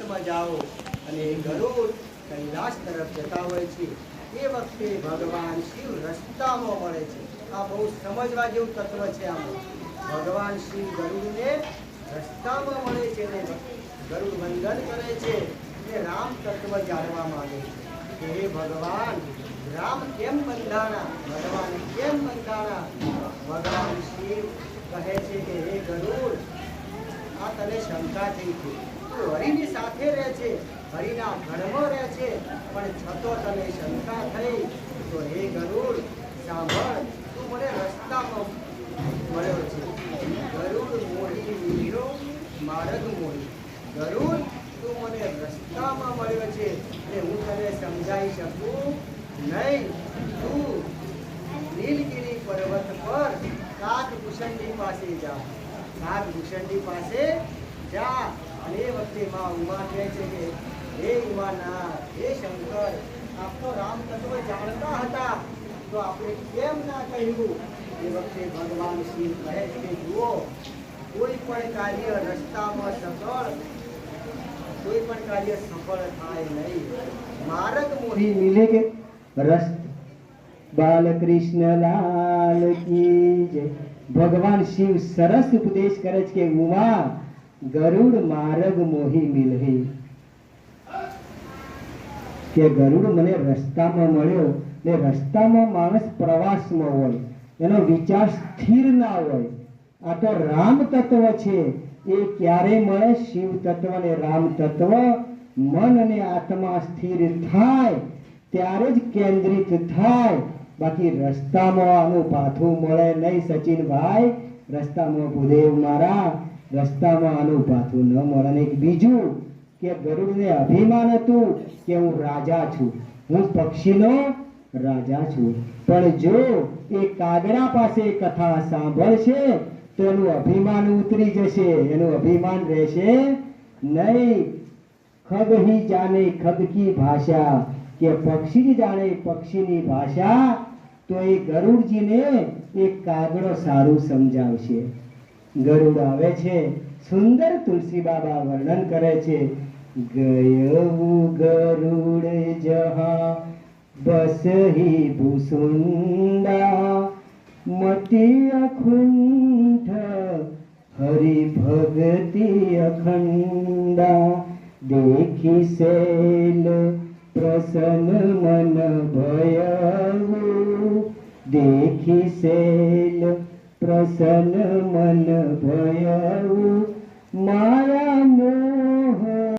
કૈલાસમાં જાઓ અને ગરુડ કૈલાસ તરફ જતા હોય છે એ વખતે ભગવાન શિવ રસ્તામાં મળે છે। આ બહુ સમજવા જેવું તત્વ છે। આમાં ભગવાન શિવ ગરુડને રસ્તામાં મળે છે ને ગરુડ વંદન કરે છે ને રામ તત્વ જાણવા માંગે છે કે હે ભગવાન રામ કેમ બંધાણા, ભગવાન કેમ બંધાણા। ભગવાન શિવ કહે છે કે હે ગરુડ આ તને શંકા થઈ છે, તું હરિની સાથે રહે છે, હરિના ગણમાં રહે છે, પણ છતો તને શંકા થઈ તો હે ગરુડ સાંભળ, તું મને રસ્તામાં મળ્યો છે। ગરુડ મોહી મીરો માર્ગ મોહી, ગરુડ તું મને રસ્તામાં મળ્યો છે એટલે હું તને સમજાવી શકું નહીં। તું નીલગિરી પર્વત પર કાગભૂષણની પાસે જા, કાગભૂષણની પાસે જા। અને એ વખતે માં ઉમા કહે છે કે હે ઉમાનાથ, હે શંકર, આપ તો રામ તત્વ જાણતા હતા તો આપણે કેમ ના કહ્યું। એ વખતે ભગવાન શિવ કહે છે કે જુઓ, કોઈ પણ કાર્ય રસ્તામાં સફળ, કોઈ પણ કાર્ય સફળ થાય નહીં, માર્ગ મોહી મિલે કે રસ્ત। બાલકૃષ્ણ લાલ કી જય। ભગવાન શિવ સરસ ઉપદેશ કરે છે કે ઉમા, ગરુડ માર્ગ મોહી મિલહી, કે ગરુડ મને રસ્તામાં મળ્યો ને રસ્તામાં માણસ પ્રવાસમાં હોય, એનો વિચાર સ્થિર ના હોય। આ તો રામ તત્વ છે, એ ક્યારે મળે? શિવ તત્વ ને રામ તત્વ મન અને આત્મા સ્થિર થાય ત્યારે જ કેન્દ્રિત થાય, બાકી રસ્તામાં આનું પાથું મળે નહીં। સચિનભાઈ, રસ્તામાં ભૂદેવ મારા, રસ્તામાં આનું પાથું ન મળે। અને બીજું કે ગરુડને અભિમાન હતું કે હું રાજા છું, હું પક્ષીનો રાજા છું, પણ જો એ કાગડા પાસે કથા સાંભળશે તો એનું અભિમાન ઉતરી જશે, એનું અભિમાન રહેશે નહીં। ખગ ही जाने खग की भाषा, કે પક્ષી જાણે પક્ષીની ભાષા, તો એ ગરુડજીને એ કાગડો સારું સમજાવશે। ગરુડ આવે છે, સુંદર તુલસી બાબા વર્ણન કરે છે, ગયું ગરુડ જહાં બસ ही भूसुंडा, मटी अकुंठ हरि भगति अखंडा, देखी शैल प्रसन्न मन भयऊ, देखी शैल प्रसन्न मन भयऊ, माया मोह